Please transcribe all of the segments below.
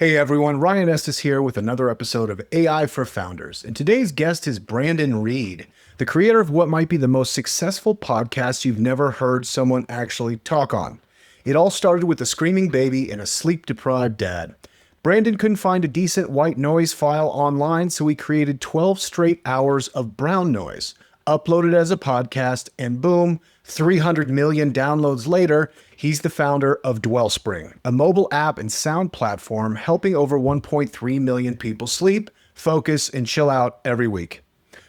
Hey everyone, Ryan Estes here with another episode of AI for Founders. And today's guest is Brandon Reed, the creator of what might be the most successful podcast you've never heard someone actually talk on. It all started with a screaming baby and a sleep-deprived dad. Brandon couldn't find a decent white noise file online, so he created 12 straight hours of brown noise, uploaded as a podcast, and boom, 300 million downloads later, he's the founder of Dwellspring, a mobile app and sound platform helping over 1.3 million people sleep, focus, and chill out every week.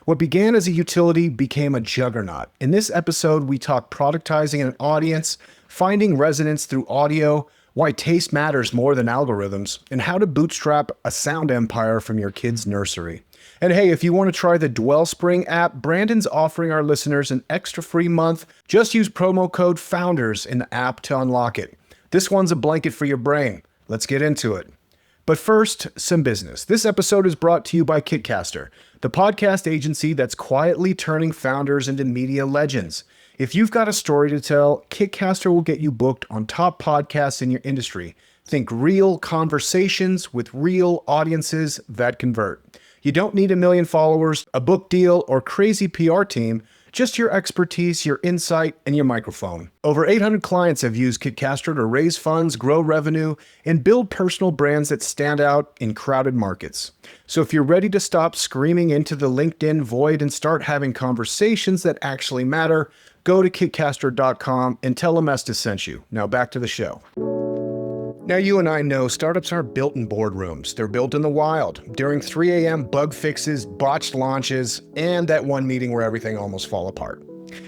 What began as a utility became a juggernaut. In this episode, we talk productizing an audience, finding resonance through audio, why taste matters more than algorithms, and how to bootstrap a sound empire from your kid's nursery. And hey, if you want to try the Dwellspring app, Brandon's offering our listeners an extra free month. Just use promo code FOUNDERS in the app to unlock it. This one's a blanket for your brain. Let's get into it. But first, some business. This episode is brought to you by Kitcaster, the podcast agency that's quietly turning founders into media legends. If you've got a story to tell, Kitcaster will get you booked on top podcasts in your industry. Think real conversations with real audiences that convert. You don't need a million followers, a book deal, or crazy PR team, just your expertise, your insight, and your microphone. Over 800 clients have used Kitcaster to raise funds, grow revenue, and build personal brands that stand out in crowded markets. So if you're ready to stop screaming into the LinkedIn void and start having conversations that actually matter, go to kitcaster.com and tell them Estes sent you. Now back to the show. Now, you and I know startups aren't built in boardrooms. They're built in the wild, during 3 a.m. bug fixes, botched launches, and that one meeting where everything almost fell apart.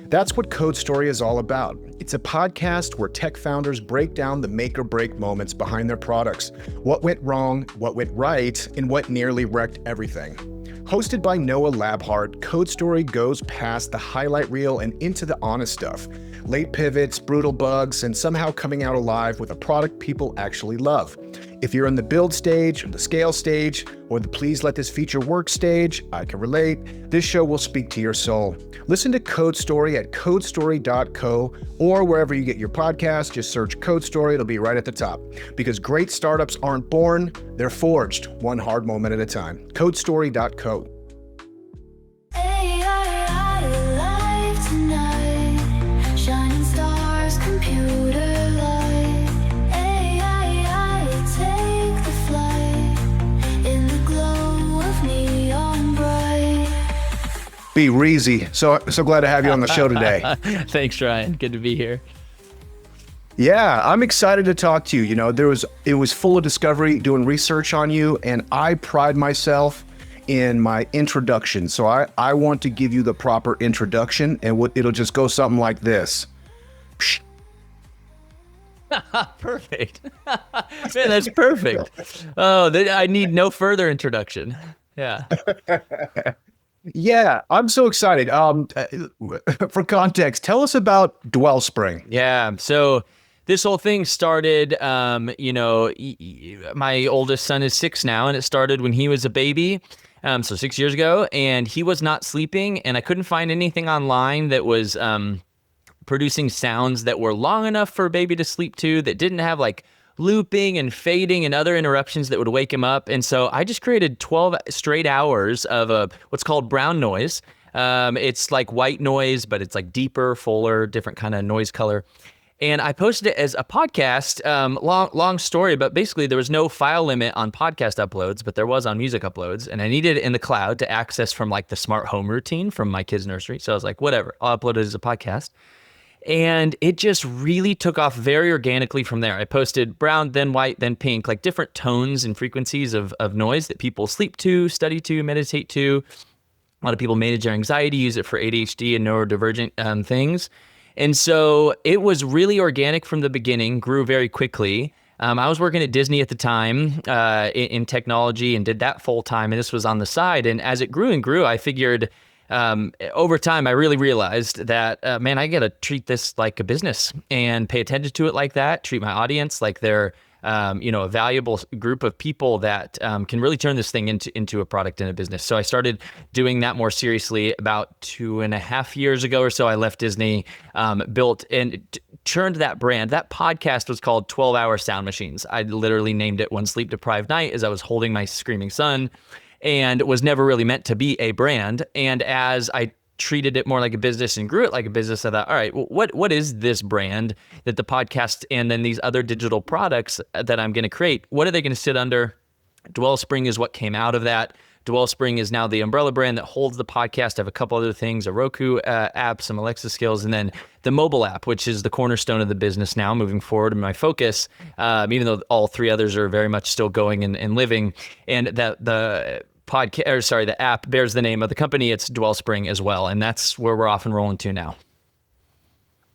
That's what Code Story is all about. It's a podcast where tech founders break down the make or break moments behind their products, what went wrong, what went right, and what nearly wrecked everything. Hosted by Noah Labhart, Code Story goes past the highlight reel and into the honest stuff. Late pivots, brutal bugs, and somehow coming out alive with a product people actually love. If you're in the build stage, or the scale stage, or the please let this feature work stage, I can relate. This show will speak to your soul. Listen to Code Story at codestory.co or wherever you get your podcast. Just search Code Story, it'll be right at the top. Because great startups aren't born, they're forged, one hard moment at a time. codestory.co. Be Reezy. So glad to have you on the show today. Thanks, Ryan. Good to be here. Yeah, I'm excited to talk to you. You know, it was full of discovery, doing research on you, and I pride myself in my introduction. So I want to give you the proper introduction, and it'll just go something like this. Perfect. Man, that's perfect. Oh, I need no further introduction. Yeah. Yeah, I'm so excited. For context, tell us about Dwellspring. Yeah. So this whole thing started, my oldest son is 6 now, and it started when he was a baby. So 6 years ago, and he was not sleeping, and I couldn't find anything online that was producing sounds that were long enough for a baby to sleep to, that didn't have like looping and fading and other interruptions that would wake him up. And so I just created 12 straight hours of what's called brown noise. It's like white noise, but it's like deeper, fuller, different kind of noise color. And I posted it as a podcast, long story, but basically there was no file limit on podcast uploads, but there was on music uploads. And I needed it in the cloud to access from like the smart home routine from my kid's nursery. So I was like, whatever, I'll upload it as a podcast. And it just really took off very organically from there. I posted brown, then white, then pink, like different tones and frequencies of noise that people sleep to, study to, meditate to. A lot of people manage their anxiety, use it for ADHD and neurodivergent things. And so it was really organic from the beginning, grew very quickly. I was working at Disney at the time in technology and did that full time. And this was on the side. And as it grew and grew, I figured over time, I really realized that, man, I got to treat this like a business and pay attention to it like that, treat my audience like they're a valuable group of people that can really turn this thing into a product and a business. So I started doing that more seriously about 2.5 years ago or so. I left Disney, built and turned that brand. That podcast was called 12-Hour Sound Machines. I literally named it one sleep deprived night as I was holding my screaming son, and was never really meant to be a brand. And as I treated it more like a business and grew it like a business, I thought, all right, well, what is this brand that the podcast and then these other digital products that I'm going to create, what are they going to sit under? Dwellspring is what came out of that. Dwellspring is now the umbrella brand that holds the podcast. I have a couple other things, a Roku app, some Alexa skills, and then the mobile app, which is the cornerstone of the business now moving forward, and my focus, even though all three others are very much still going and living. And that the app bears the name of the company. It's Dwellspring as well. And that's where we're off and rolling to now.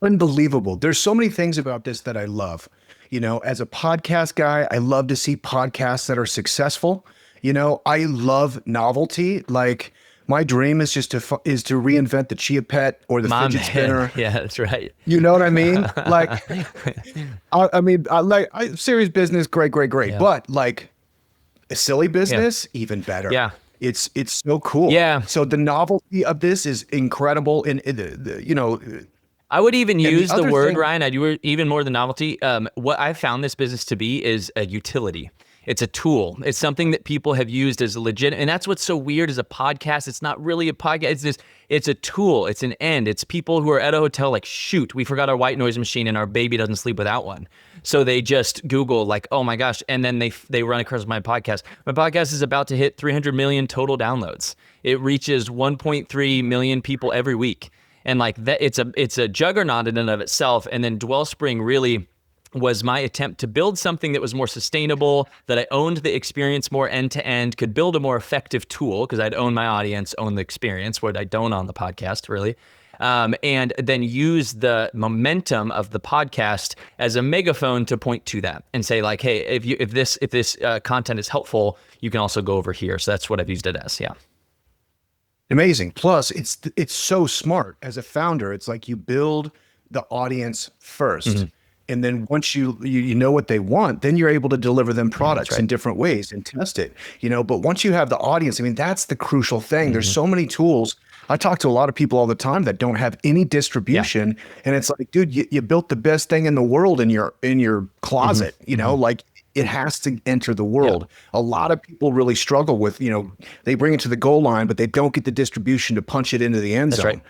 Unbelievable. There's so many things about this that I love. As a podcast guy, I love to see podcasts that are successful. I love novelty. Like, my dream is just to reinvent the Chia Pet or the fidget spinner. Yeah, that's right. You know what I mean? Like, serious business, great. Yeah. But like a silly business, even better. Yeah. It's so cool. Yeah. So the novelty of this is incredible. And I would even use the word, thing, Ryan, I'd use even more than novelty. What I found this business to be is a utility. It's a tool. It's something that people have used as a legit, and that's what's so weird as a podcast. It's not really a podcast. It's a tool. It's an end. It's people who are at a hotel like, shoot, we forgot our white noise machine and our baby doesn't sleep without one. So they just Google like, oh my gosh, and then they run across my podcast. My podcast is about to hit 300 million total downloads. It reaches 1.3 million people every week. And like that, it's a juggernaut in and of itself. And then Dwellspring really was my attempt to build something that was more sustainable, that I owned the experience more end to end, could build a more effective tool because I'd own my audience, own the experience, what I don't on the podcast really. And then use the momentum of the podcast as a megaphone to point to that and say like, hey, if this content is helpful, you can also go over here. So that's what I've used it as. Yeah. Amazing. Plus, it's so smart. As a founder, it's like you build the audience first. Mm-hmm. And then once you know what they want, then you're able to deliver them products in different ways and test it. But once you have the audience, that's the crucial thing. Mm-hmm. There's so many tools. I talk to a lot of people all the time that don't have any distribution. Yeah. And it's like, dude, you built the best thing in the world in your closet, mm-hmm. Like it has to enter the world. Yeah. A lot of people really struggle with, they bring it to the goal line, but they don't get the distribution to punch it into the end zone,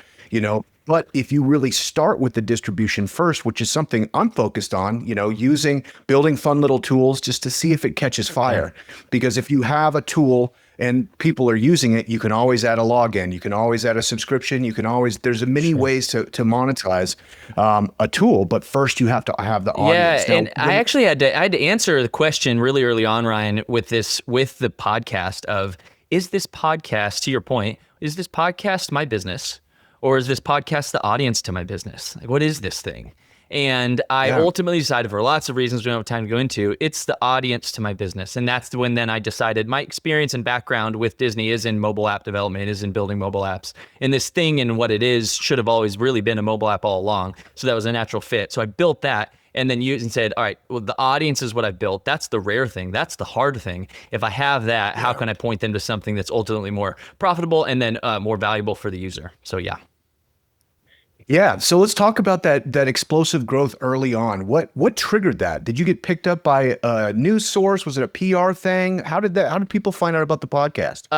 But if you really start with the distribution first, which is something I'm focused on, building fun little tools just to see if it catches fire. Because if you have a tool and people are using it, you can always add a login, you can always add a subscription, there's many ways to monetize a tool, but first you have to have the audience. Yeah, and I actually had to answer the question really early on, Ryan, with the podcast of, is this podcast, to your point, is this podcast my business? Or is this podcast the audience to my business? Like, what is this thing? And I ultimately decided, for lots of reasons we don't have time to go into, it's the audience to my business. And that's when then I decided my experience and background with Disney is in mobile app development, is in building mobile apps. And this thing and what it is should have always really been a mobile app all along. So that was a natural fit. So I built that and then used and said, all right, well, the audience is what I've built. That's the rare thing. That's the hard thing. If I have that, how can I point them to something that's ultimately more profitable and then more valuable for the user? So yeah. Yeah. So let's talk about that explosive growth early on. What triggered that? Did you get picked up by a news source? Was it a PR thing? How did people find out about the podcast?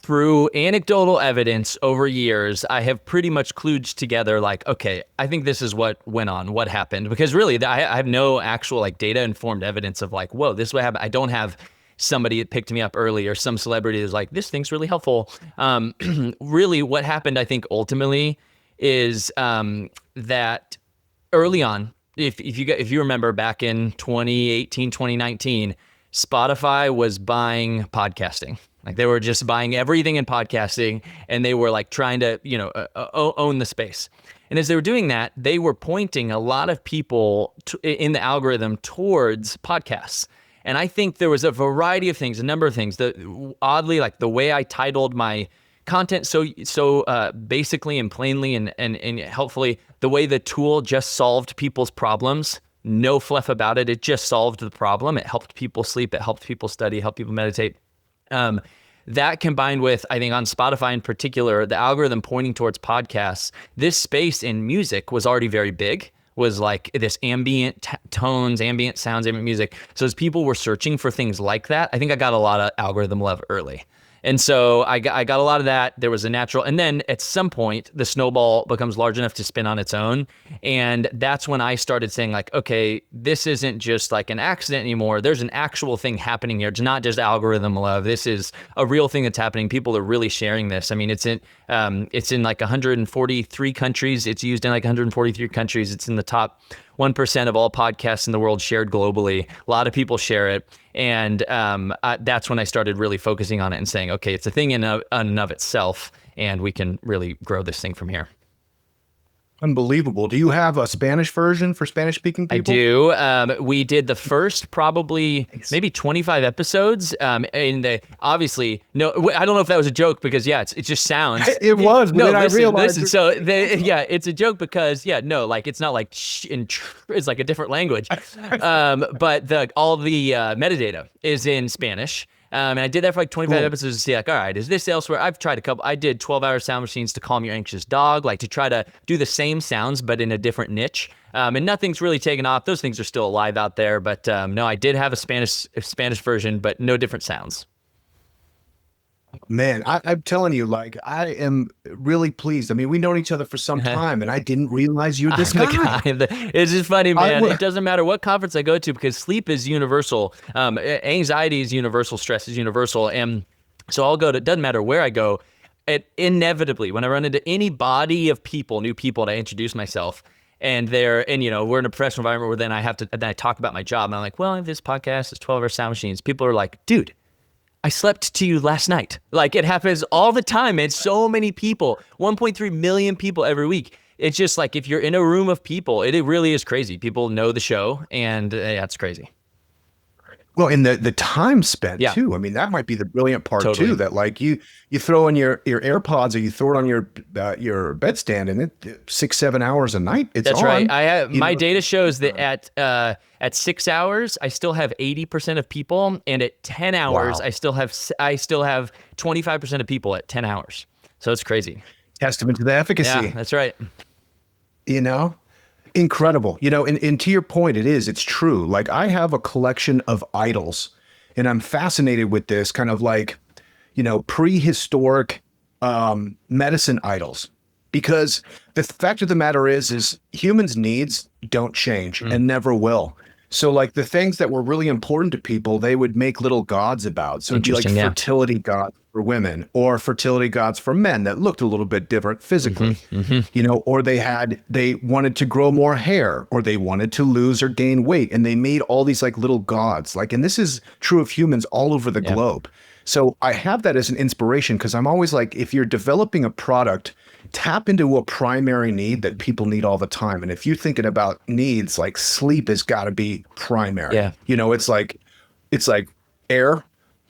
Through anecdotal evidence over years, I have pretty much kludged together like, okay, I think this is what went on, what happened. Because really, I have no actual like data-informed evidence of like, whoa, this is what happened. I don't have somebody that picked me up early or some celebrity that's like, this thing's really helpful. Really, what happened, I think, ultimately is that early on, if you remember back in 2018, 2019, Spotify was buying podcasting. Like they were just buying everything in podcasting and they were like trying to, own the space. And as they were doing that, they were pointing a lot of people in the algorithm towards podcasts. And I think there was a variety of things, a number of things that oddly, like the way I titled my content so basically and plainly and helpfully, the way the tool just solved people's problems no fluff about it. It just solved the problem. It helped people sleep. It helped people study, helped people meditate. That combined with, I think on Spotify in particular, the algorithm pointing towards podcasts, this space in music was already very big, was like this ambient tones, ambient sounds, ambient music. So as people were searching for things like that, I think I got a lot of algorithm love early. And so I got a lot of that. There was a natural, and then at some point the snowball becomes large enough to spin on its own. And that's when I started saying like, okay, this isn't just like an accident anymore. There's an actual thing happening here. It's not just algorithm love. This is a real thing that's happening. People are really sharing this. I mean, it's in like 143 countries. It's used in like 143 countries. It's in the top 1% of all podcasts in the world shared globally. A lot of people share it. And that's when I started really focusing on it and saying, okay, it's a thing in and of itself, and we can really grow this thing from here. Unbelievable. Do you have a Spanish version for Spanish-speaking people? I do. We did the first probably maybe 25 episodes. Obviously, no, I don't know if that was a joke because it just sounds. It was. But no, then I realized. Listen. So it's a joke because like it's not like it's like a different language. But all the metadata is in Spanish. And I did that for like 25 episodes to see like, all right, is this elsewhere? I've tried I did 12-hour sound machines to calm your anxious dog, like to try to do the same sounds, but in a different niche. And nothing's really taken off. Those things are still alive out there. But no, I did have a Spanish version, but no different sounds. Man, I'm telling you, like, I am really pleased. I mean, we've known each other for some time, and I didn't realize you're this guy. It's just funny, man. It doesn't matter what conference I go to because sleep is universal. Anxiety is universal. Stress is universal. And so I'll go to, it doesn't matter where I go. Inevitably, when I run into any body of people, new people, and I introduce myself, and we're in a professional environment where then I talk about my job, and I'm like, well, I have this podcast, it's 12-hour sound machines. People are like, dude, I slept to you last night. Like it happens all the time, man. So many people, 1.3 million people every week. It's just like if you're in a room of people, it really is crazy. People know the show, and it's crazy. Well, and the time spent too. I mean, that might be the brilliant part too. That like you throw in your AirPods or you throw it on your bedstand, and it 6-7 hours a night. That's right. I have my data shows that at 6 hours I still have 80% of people, and at 10 hours I still have 25% of people at 10 hours. So it's crazy. Testament to the efficacy. Yeah, that's right. Incredible. And to your point, it's true. Like I have a collection of idols, and I'm fascinated with this kind of like, prehistoric medicine idols, because the fact of the matter is humans' needs don't change and never will. So like the things that were really important to people, they would make little gods about. So it'd be like fertility gods for women or fertility gods for men that looked a little bit different physically, or they wanted to grow more hair, or they wanted to lose or gain weight. And they made all these like little gods, and this is true of humans all over the globe. So I have that as an inspiration because I'm always like, if you're developing a product, tap into a primary need that people need all the time. And if you're thinking about needs, like sleep has got to be primary. Yeah. It's like air,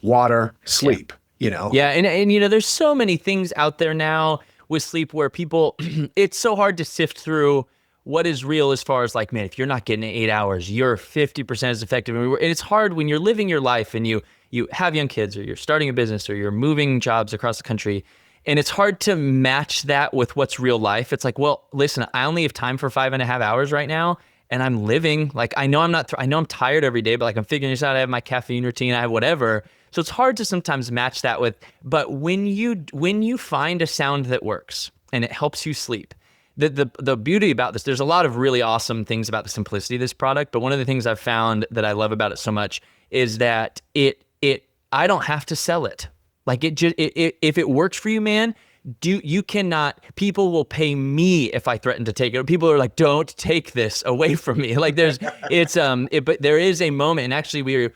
water, sleep, Yeah. And there's so many things out there now with sleep where people, it's so hard to sift through what is real as far as like, man, if you're not getting 8 hours, you're 50% as effective. And it's hard when you're living your life and you have young kids, or you're starting a business, or you're moving jobs across the country. And it's hard to match that with what's real life. It's like, well, listen, I only have time for 5.5 hours right now, and I'm living. Like, I know I'm tired every day, but like I'm figuring this out. I have my caffeine routine, I have whatever. So it's hard to sometimes match that with. But when you find a sound that works and it helps you sleep, the beauty about this, there's a lot of really awesome things about the simplicity of this product. But one of the things I've found that I love about it so much is that I don't have to sell it. Like if it works for you, man, people will pay me if I threaten to take it. People are like, don't take this away from me. Like but there is a moment, and actually we're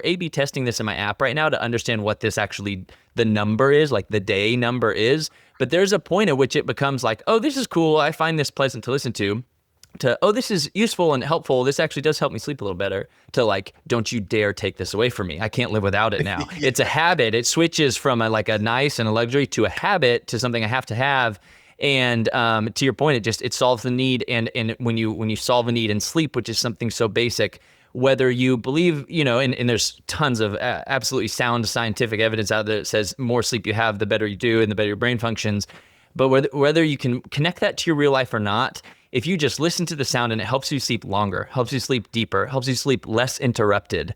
A/B testing this in my app right now to understand what this actually, the number is, like the day number is. But there's a point at which it becomes like, oh, this is cool. I find this pleasant to listen to, oh, this is useful and helpful. This actually does help me sleep a little better, to like, don't you dare take this away from me. I can't live without it now. It's a habit. It switches from a nice and a luxury to a habit, to something I have to have. And to your point, it solves the need. And when you solve a need in sleep, which is something so basic, whether you believe, and there's tons of absolutely sound scientific evidence out there that says more sleep you have, the better you do and the better your brain functions. But whether you can connect that to your real life or not, if you just listen to the sound and it helps you sleep longer, helps you sleep deeper, helps you sleep less interrupted,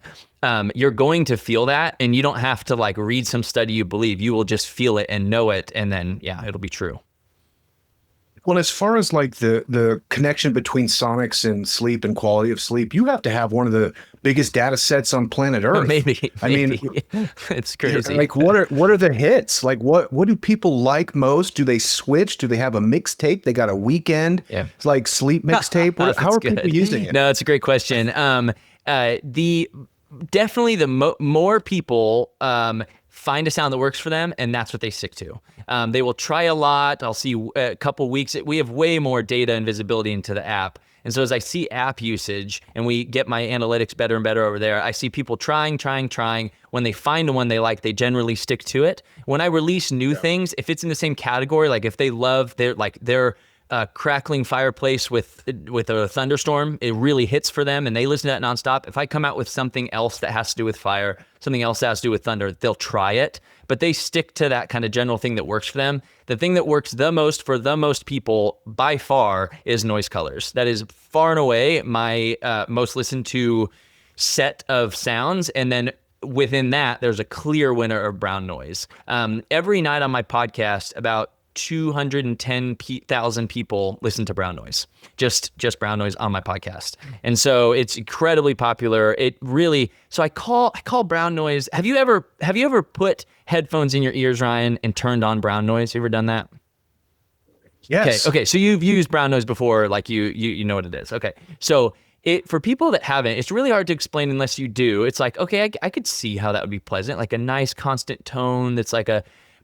you're going to feel that, and you don't have to like read some study you believe. You will just feel it and know it, and then it'll be true. Well, as far as like the connection between sonics and sleep and quality of sleep, you have to have one of the biggest data sets on planet Earth. Maybe. I mean, it's crazy. Like, what are the hits? Like, what do people like most? Do they switch? Do they have a mixtape? They got a weekend. Yeah. It's like sleep mixtape. How are people using it? No, it's a great question. Definitely the more people find a sound that works for them, and that's what they stick to. They will try a lot. I'll see a couple weeks. We have way more data and visibility into the app. And so as I see app usage and we get my analytics better and better over there, I see people trying. When they find one they like, they generally stick to it. When I release new things, if it's in the same category, like if they love their crackling fireplace with a thunderstorm, it really hits for them and they listen to that nonstop. If I come out with something else that has to do with fire, something else that has to do with thunder, they'll try it, but they stick to that kind of general thing that works for them. The thing that works the most for the most people by far is noise colors. That is far and away my most listened to set of sounds. And then within that, there's a clear winner of brown noise. Every night on my podcast, about 210,000 people listen to brown noise, just brown noise on my podcast. And so it's incredibly popular. It really, so I call brown noise. Have you ever put headphones in your ears, Ryan, and turned on brown noise? You ever done that? Yes. Okay. So you've used brown noise before, like you know what it is. Okay. So for people that haven't, it's really hard to explain unless you do. It's like, okay, I could see how that would be pleasant, like a nice constant tone that's like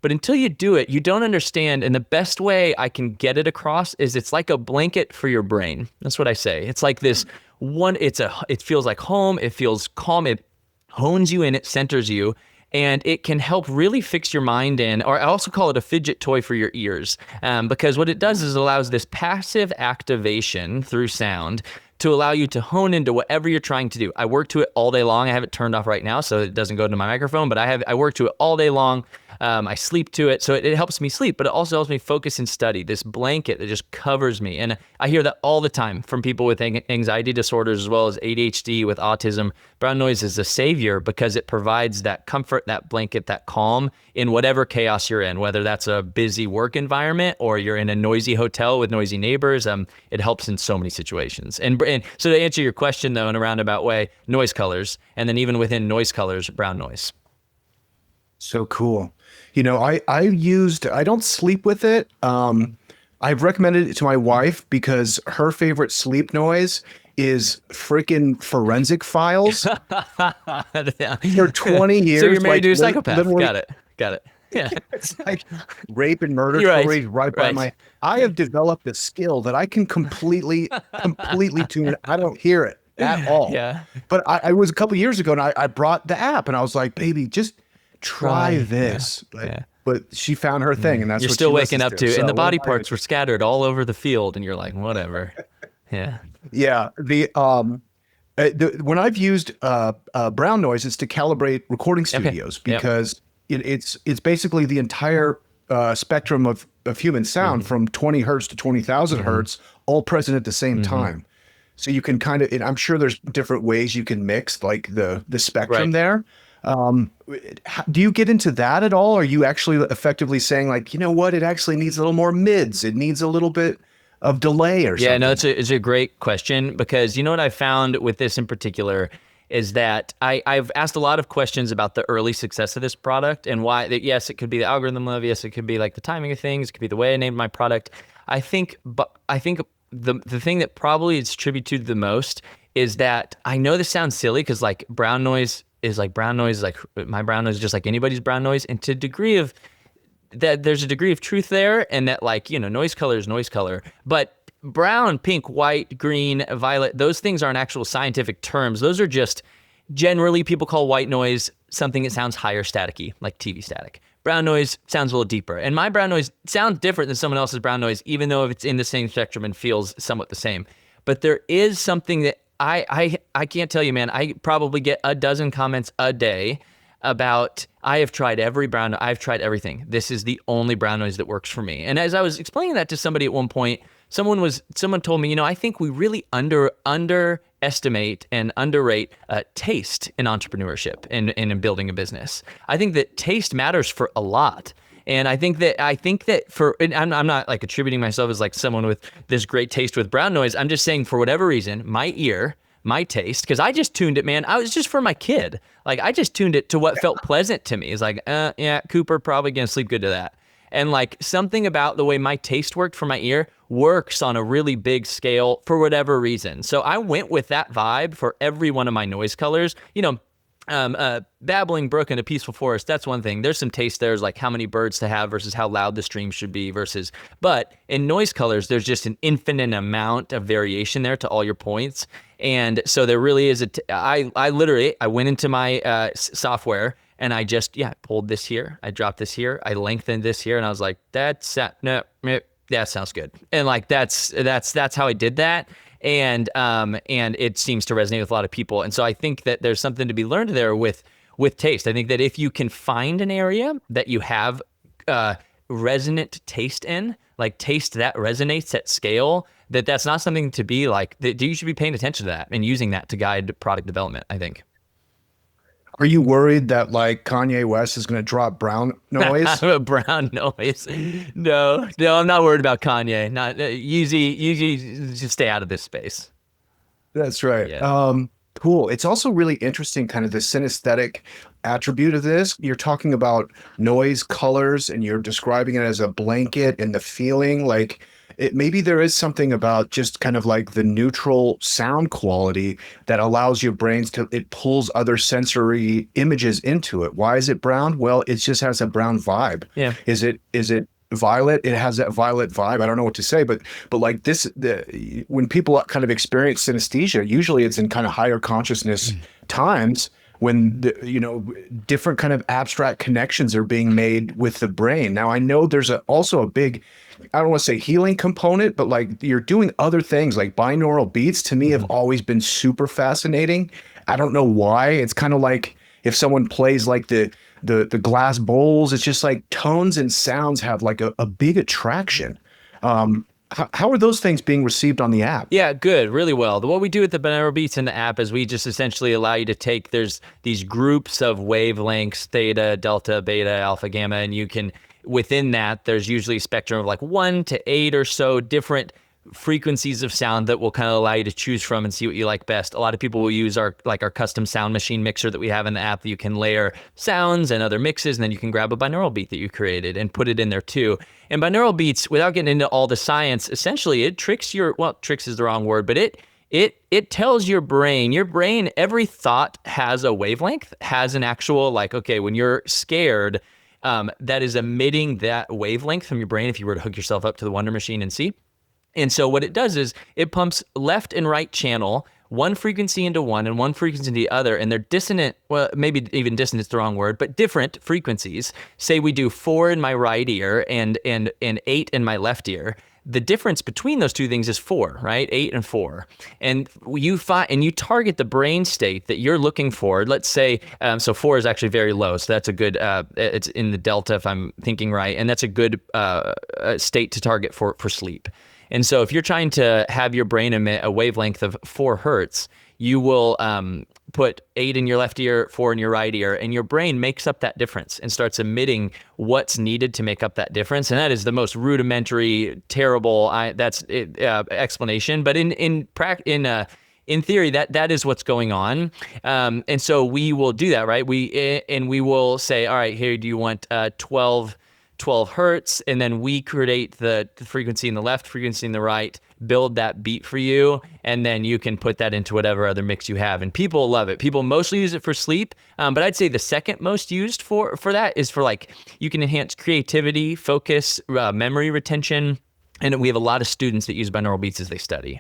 but until you do it, you don't understand. And the best way I can get it across is it's like a blanket for your brain. That's what I say. It's like this one, it feels like home. It feels calm. It hones you in, it centers you. And it can help really fix your mind in, or I also call it a fidget toy for your ears. Because what it does is it allows this passive activation through sound to allow you to hone into whatever you're trying to do. I work to it all day long. I have it turned off right now so it doesn't go into my microphone, but I work to it all day long. I sleep to it, so it helps me sleep, but it also helps me focus and study. This blanket that just covers me. And I hear that all the time from people with anxiety disorders as well as ADHD, with autism. Brown noise is a savior because it provides that comfort, that blanket, that calm in whatever chaos you're in, whether that's a busy work environment or you're in a noisy hotel with noisy neighbors. It helps in so many situations. And so to answer your question, though, in a roundabout way, noise colors, and then even within noise colors, brown noise. So cool. I don't sleep with it. I've recommended it to my wife because her favorite sleep noise is freaking forensic files. For 20 years. So you're married to a psychopath. Got it. Yeah. It's like rape and murder You're stories right by my. I have developed a skill that I can completely tune it. I don't hear it at all. Yeah. But I was a couple years ago and I brought the app and I was like, baby, just try this. But she found her thing, and that's you're what still she waking up to. So and the body parts were scattered all over the field, and you're like, whatever. Yeah. Yeah. When I've used brown noise, it's to calibrate recording studios because it's basically the entire spectrum of human sound from 20 hertz to 20,000 hertz, all present at the same time. So you can kind of, and I'm sure there's different ways you can mix like the spectrum there. Do you get into that at all? Are you actually effectively saying like, you know what, it actually needs a little more mids. It needs a little bit of delay or something? Yeah, no, it's a great question, because you know what I found with this in particular is that I've asked a lot of questions about the early success of this product and why. Yes, it could be the algorithm love. Yes, it could be like the timing of things. It could be the way I named my product. I think the thing that probably it's attributed to the most is that I know this sounds silly because like brown noise is like my brown noise is just like anybody's brown noise, and to a degree of that there's a degree of truth there, and that like, noise color is noise color, but brown, pink, white, green, violet, those things aren't actual scientific terms. Those are just generally people call white noise something that sounds higher staticky, like TV static. brown noise sounds a little deeper. And my brown noise sounds different than someone else's brown noise, even though if it's in the same spectrum and feels somewhat the same. But there is something that I can't tell you, man. I probably get a dozen comments a day about, I've tried everything. This is the only brown noise that works for me. And as I was explaining that to somebody at one point, someone told me, I think we really underestimate and underrate taste in entrepreneurship and in building a business. I think that taste matters for a lot. And I think that I'm not like attributing myself as like someone with this great taste with brown noise. I'm just saying, for whatever reason, my ear, my taste, because I just tuned it, man. I was just for my kid. Like, I just tuned it to what felt pleasant to me. It's like, yeah, Cooper probably gonna sleep good to that. And like, something about the way my taste worked for my ear works on a really big scale for whatever reason. So I went with that vibe for every one of my noise colors. Babbling brook in a peaceful forest, that's one thing. There's some taste there, like how many birds to have versus how loud the stream should be but in noise colors, there's just an infinite amount of variation there to all your points. And so there really is I went into my software and I just, pulled this here, I dropped this here, I lengthened this here, and I was like, that sounds good. And like, that's how I did that. And it seems to resonate with a lot of people. And so I think that there's something to be learned there with taste. I think that if you can find an area that you have resonant taste in, like taste that resonates at scale, that's not something to be like, that you should be paying attention to that and using that to guide product development, I think. Are you worried that like Kanye West is going to drop brown noise? Brown noise? No, I'm not worried about Kanye. Not Yeezy, just stay out of this space. That's right. Yeah. Cool. It's also really interesting, kind of the synesthetic attribute of this. You're talking about noise, colors, and you're describing it as a blanket and the feeling like maybe there is something about just kind of like the neutral sound quality that allows your brains it pulls other sensory images into it. Why is it brown? Well, it just has a brown vibe. Yeah. Is it violet? It has that violet vibe. I don't know what to say, but like this, when people kind of experience synesthesia, usually it's in kind of higher consciousness times when different kind of abstract connections are being made with the brain. Now, I know there's also a big, I don't want to say healing component, but like you're doing other things like binaural beats to me have always been super fascinating. I don't know why. It's kind of like if someone plays like the glass bowls, it's just like tones and sounds have like a big attraction. How are those things being received on the app? Yeah, good, really well. What we do with the binaural beats in the app is we just essentially allow you to take, there's these groups of wavelengths, theta, delta, beta, alpha, gamma, and you can, within that, there's usually a spectrum of like 1 to 8 or so different frequencies of sound that will kind of allow you to choose from and see what you like best. A lot of people will use our custom sound machine mixer that we have in the app that you can layer sounds and other mixes, and then you can grab a binaural beat that you created and put it in there too. And binaural beats, without getting into all the science, essentially it tricks tricks is the wrong word, but it tells your brain, every thought has a wavelength, has an actual, like, okay, when you're scared, that is emitting that wavelength from your brain if you were to hook yourself up to the Wonder Machine and see. And so what it does is it pumps left and right channel, one frequency into one and one frequency into the other, and they're dissonant, well, maybe even dissonant is the wrong word, but different frequencies. Say we do 4 in my right ear and 8 in my left ear. The difference between those two things is 4, right? 8 and 4. And you target the brain state that you're looking for. Let's say, so 4 is actually very low. So that's a good, it's in the delta if I'm thinking right. And that's a good state to target for sleep. And so if you're trying to have your brain emit a wavelength of 4 hertz, you will put 8 in your left ear, 4 in your right ear, and your brain makes up that difference and starts emitting what's needed to make up that difference. And that is the most rudimentary, terrible explanation. But in theory, that is what's going on. And so we will do that, right? We will say, all right, here, do you want 12 hertz, and then we create the frequency in the left, frequency in the right, build that beat for you, and then you can put that into whatever other mix you have. And people love it. People mostly use it for sleep, but I'd say the second most used for that is for, like, you can enhance creativity, focus, memory retention, and we have a lot of students that use binaural beats as they study.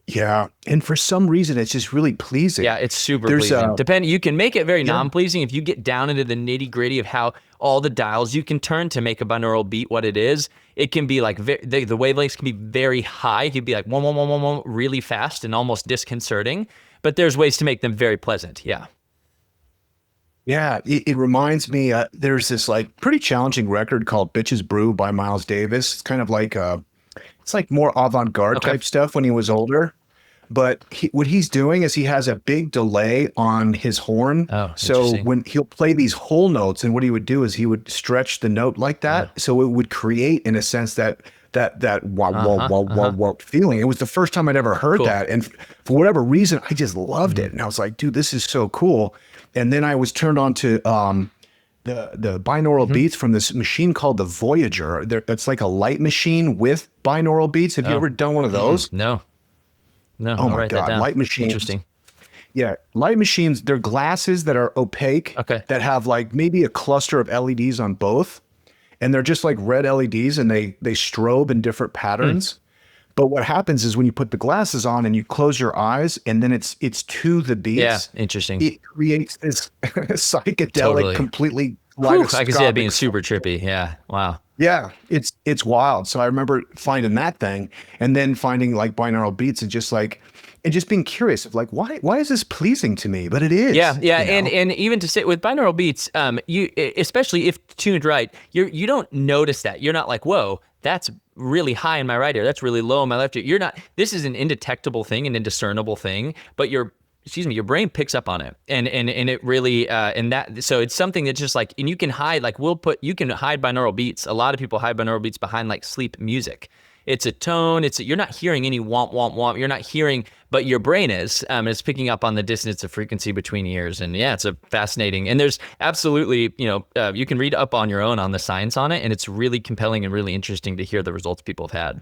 Yeah. And for some reason, it's just really pleasing. Yeah, it's super There's pleasing. You can make it very yeah, non-pleasing if you get down into the nitty-gritty of how all the dials you can turn to make a binaural beat what it is. It can be like the wavelengths can be very high. It can be like one, one, one, one, one, really fast and almost disconcerting. But there's ways to make them very pleasant. Yeah. yeah. It reminds me, there's this like pretty challenging record called Bitches Brew by Miles Davis. It's kind of like, it's like more avant-garde Okay. type stuff when he was older. But what he's doing is he has a big delay on his horn. Oh, So interesting. when he'll play these whole notes, and what he would do is he would stretch the note like Uh, that, so it would create, in a sense, that wow wow uh-huh. wow wow Uh-huh. wow feeling. It was the first time I'd ever heard Cool. that, and for whatever reason, I just loved Mhm. it, and I was like, dude, this is so cool. And then I was turned on to the binaural Mhm. beats from this machine called the Voyager. It's like a light machine with binaural beats. Have you Oh. ever done one of Mm-mm. those? No. No, Oh I'll my write that God, down. light machines. Interesting. Yeah, light machines, they're glasses that are opaque Okay. that have like maybe a cluster of LEDs on both. And they're just like red LEDs and they strobe in different Hmm. patterns. But what happens is when you put the glasses on and you close your eyes and then it's to the Yeah, beats, interesting. it creates this psychedelic, Totally. completely Whew, I can see that being kaleidoscopic. super trippy. Yeah. Wow. Yeah, it's wild. So I remember finding that thing and then finding like binaural beats and just like and just being curious of like why is this pleasing to me? But it Yeah, is, yeah, you know. and even to sit with binaural beats, especially if tuned right, you don't notice that. You're not like, whoa, that's really high in my right ear, that's really low in my left ear. You're not. This is an indetectable thing, an indiscernible thing, but your brain picks up on it, and it really and that so it's something that just like and you can hide like you can hide binaural beats. A lot of people hide binaural beats behind like sleep music. It's a tone. You're not hearing any womp womp womp. You're not hearing, but your brain is. It's picking up on the dissonance of frequency between ears, and yeah, it's a fascinating. And there's absolutely, you can read up on your own on the science on it, and it's really compelling and really interesting to hear the results people have had.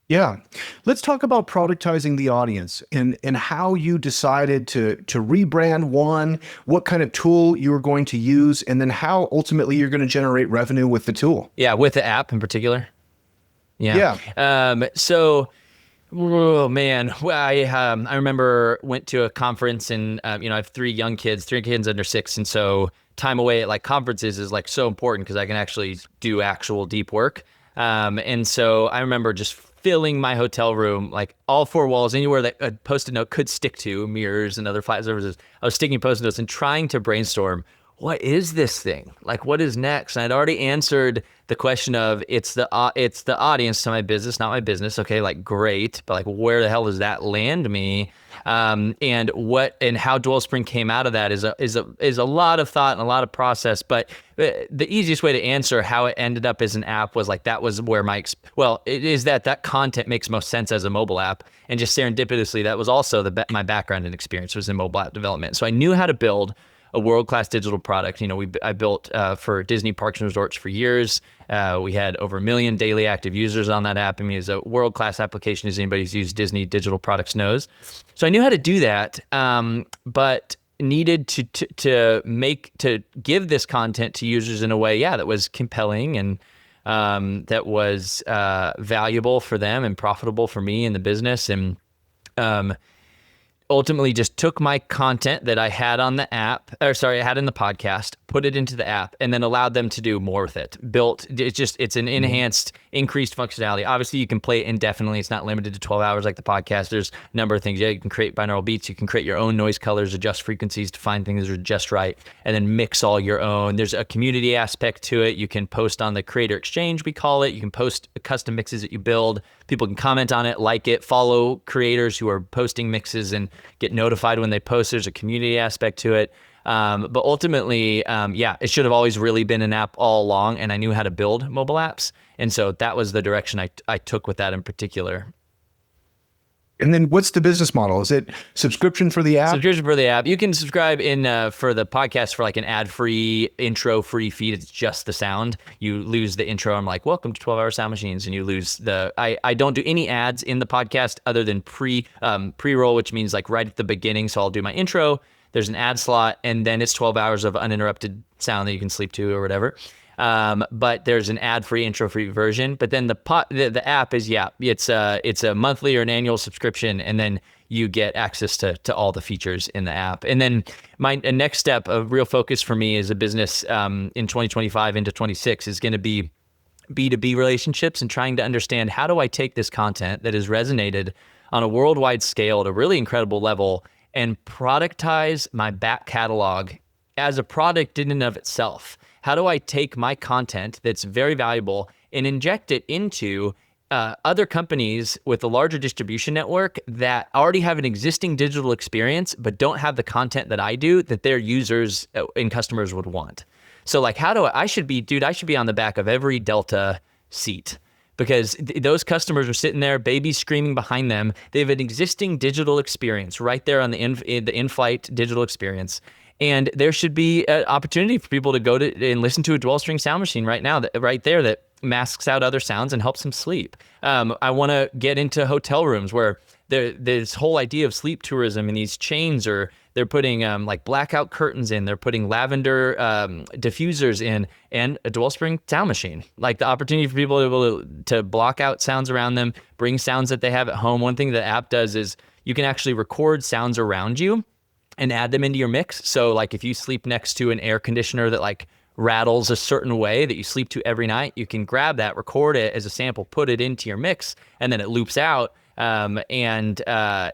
Yeah. Let's talk about productizing the audience and how you decided to rebrand one, what kind of tool you were going to use, and then how ultimately you're going to generate revenue with the tool. Yeah, with the app in particular. Yeah. Yeah. So, oh man, I remember went to a conference and I have three kids under 6, and so time away at like conferences is like so important because I can actually do actual deep work. And so I remember just filling my hotel room, like all 4 walls, anywhere that a post-it note could stick to, mirrors and other flat surfaces. I was sticking post-it notes and trying to brainstorm what is this thing? Like, what is next? And I'd already answered the question of it's the audience to my business, not my business. Okay, like great, but like where the hell does that land me? And how Dwellspring came out of that is a lot of thought and a lot of process. But the easiest way to answer how it ended up as an app was like that was where it is that content makes most sense as a mobile app, and just serendipitously that was also my background and experience was in mobile app development. So I knew how to build a world-class digital product. I built for Disney Parks and Resorts for years. We had over 1 million daily active users on that app. I mean, it's a world-class application as anybody who's used Disney digital products knows. So I knew how to do that, but needed to give this content to users in a way, that was compelling and that was valuable for them and profitable for me in the business. And ultimately just took my content that I had on the app, I had in the podcast, put it into the app, and then allowed them to do more with it. It's an enhanced, increased functionality. Obviously, you can play it indefinitely. It's not limited to 12 hours like the podcast. There's a number of things. Yeah, you can create binaural beats. You can create your own noise colors, adjust frequencies to find things that are just right, and then mix all your own. There's a community aspect to it. You can post on the Creator Exchange, we call it. You can post custom mixes that you build. People can comment on it, like it, follow creators who are posting mixes and get notified when they post. There's a community aspect to it. But ultimately, it should have always really been an app all along, and I knew how to build mobile apps. And so that was the direction I took with that in particular. And then what's the business model? Is it subscription for the app? Subscription for the app. You can subscribe for the podcast for like an ad-free, intro-free feed. It's just the sound. You lose the intro. I'm like, welcome to 12-Hour Sound Machines. And you lose I don't do any ads in the podcast other than pre-roll, which means like right at the beginning. So I'll do my intro. There's an ad slot, and then it's 12 hours of uninterrupted sound that you can sleep to or whatever. But there's an ad-free, intro-free version. But then the app is, it's a monthly or an annual subscription, and then you get access to all the features in the app. And then my next step of real focus for me as a business in 2025 into 26 is going to be B2B relationships and trying to understand, how do I take this content that has resonated on a worldwide scale at a really incredible level and productize my back catalog as a product in and of itself? How do I take my content that's very valuable and inject it into other companies with a larger distribution network that already have an existing digital experience but don't have the content that I do that their users and customers would want? So like, I should be on the back of every Delta seat, because those customers are sitting there, babies screaming behind them. They have an existing digital experience right there on the in-flight digital experience. And there should be an opportunity for people to go to and listen to a Dwellspring sound machine right now, that masks out other sounds and helps them sleep. I want to get into hotel rooms where there's this whole idea of sleep tourism, and these chains they're putting like blackout curtains in, they're putting lavender diffusers in, and a Dwellspring sound machine. Like the opportunity for people to be able to block out sounds around them, bring sounds that they have at home. One thing the app does is you can actually record sounds around you and add them into your mix. So like if you sleep next to an air conditioner that like rattles a certain way that you sleep to every night, you can grab that, record it as a sample, put it into your mix, and then it loops out. And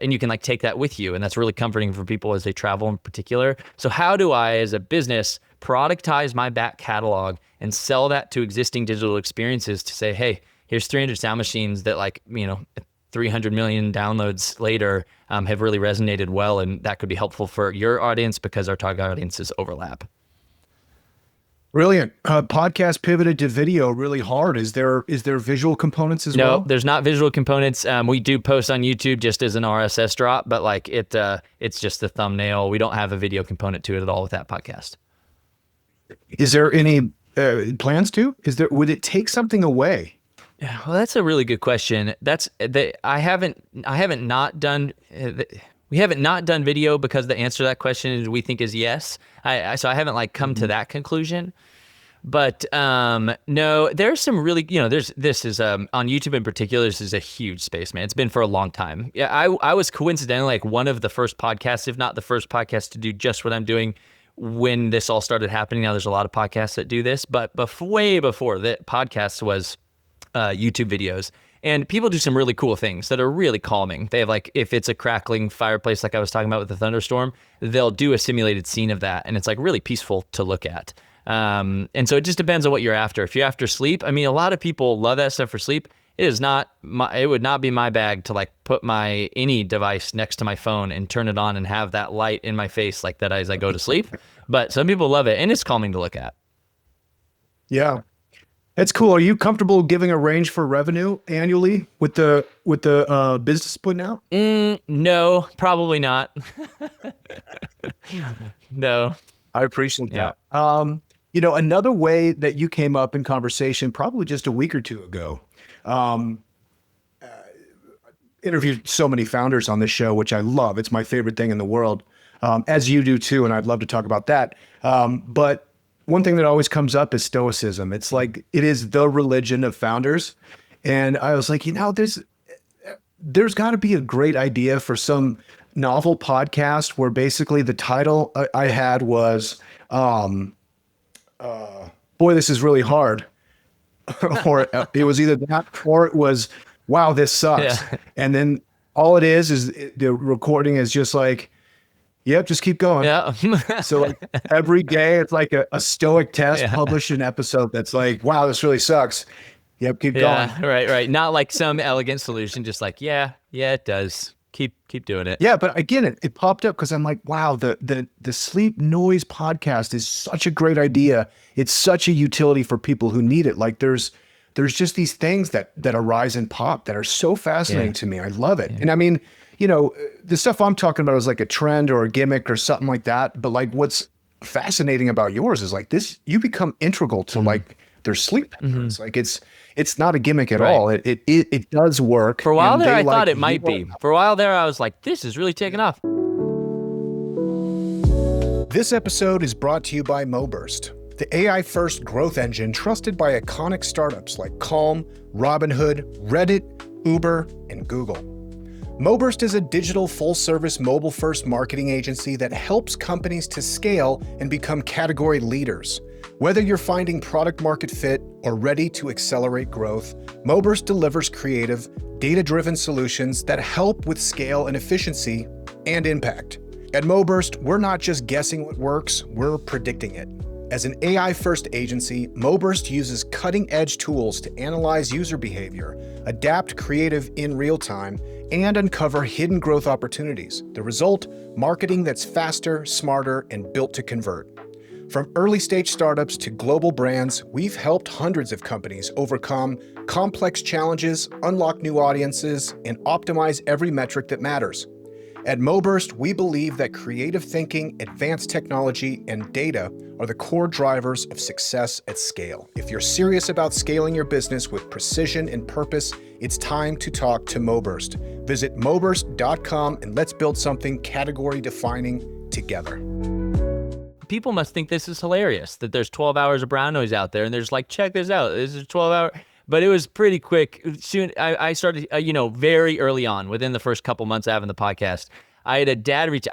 you can like take that with you, and that's really comforting for people as they travel in particular. So how do I, as a business, productize my back catalog and sell that to existing digital experiences to say, hey, here's 300 sound machines that 300 million downloads later have really resonated well, and that could be helpful for your audience because our target audiences overlap. Brilliant. Podcast pivoted to video really hard. Is there visual components as well? No, there's not visual components. We do post on YouTube just as an RSS drop, but it's just the thumbnail. We don't have a video component to it at all with that podcast. Is there any plans to? Would it take something away? Yeah, well, that's a really good question. We haven't not done video because the answer to that question is we think is yes. So I haven't come to that conclusion. But no, there's some really, this is on YouTube in particular, this is a huge space, man. It's been for a long time. Yeah, I was coincidentally one of the first podcasts, if not the first podcast, to do just what I'm doing when this all started happening. Now there's a lot of podcasts that do this, but way before that, podcasts was YouTube videos. And people do some really cool things that are really calming. They have if it's a crackling fireplace, like I was talking about with the thunderstorm, they'll do a simulated scene of that. And it's really peaceful to look at. And so it just depends on what you're after. If you're after sleep, I mean, a lot of people love that stuff for sleep. It would not be my bag to put any device next to my phone and turn it on and have that light in my face like that as I go to sleep. But some people love it, and it's calming to look at. Yeah. That's cool. Are you comfortable giving a range for revenue annually with the business putting out? No, probably not. No. I appreciate that. Another way that you came up in conversation probably just a week or two ago, interviewed so many founders on this show, which I love. It's my favorite thing in the world, as you do too, and I'd love to talk about that. But one thing that always comes up is stoicism. It's it is the religion of founders. And I was like, there's got to be a great idea for some novel podcast where basically the title I had was, boy, this is really hard. Or it was either that or it was, wow, this sucks. Yeah. And then all it is the recording is just yep, just keep going. Yeah. So every day it's a stoic test, publish an episode that's wow, this really sucks. Yep, keep going. Right. Not some elegant solution, just yeah, it does. Keep doing it. Yeah, but again, it popped up because I'm wow, the sleep noise podcast is such a great idea. It's such a utility for people who need it. There's just these things that arise and pop that are so fascinating to me. I love it. Yeah. And I mean, the stuff I'm talking about is a trend or a gimmick or something like that. But what's fascinating about yours is this, you become integral to their sleep. Mm-hmm. It's not a gimmick at all. It does work. For a while there, I thought it might be. For a while there, I was this is really taking off. This episode is brought to you by MoBurst. the AI-first growth engine trusted by iconic startups like Calm, Robinhood, Reddit, Uber, and Google. Moburst is a digital full-service mobile-first marketing agency that helps companies to scale and become category leaders. Whether you're finding product market fit or ready to accelerate growth, Moburst delivers creative, data-driven solutions that help with scale and efficiency and impact. At Moburst, we're not just guessing what works, we're predicting it. As an AI-first agency, Moburst uses cutting-edge tools to analyze user behavior, adapt creative in real time, and uncover hidden growth opportunities. The result, marketing that's faster, smarter, and built to convert. From early-stage startups to global brands, we've helped hundreds of companies overcome complex challenges, unlock new audiences, and optimize every metric that matters. At Moburst, we believe that creative thinking, advanced technology, and data are the core drivers of success at scale. If you're serious about scaling your business with precision and purpose, it's time to talk to Moburst. Visit moburst.com and let's build something category-defining together. People must think this is hilarious, that there's 12 hours of brown noise out there, and they're just like, check this out, this is 12 hours. But it was pretty quick. Soon, I started, very early on, within the first couple months of having the podcast, I had a dad reach,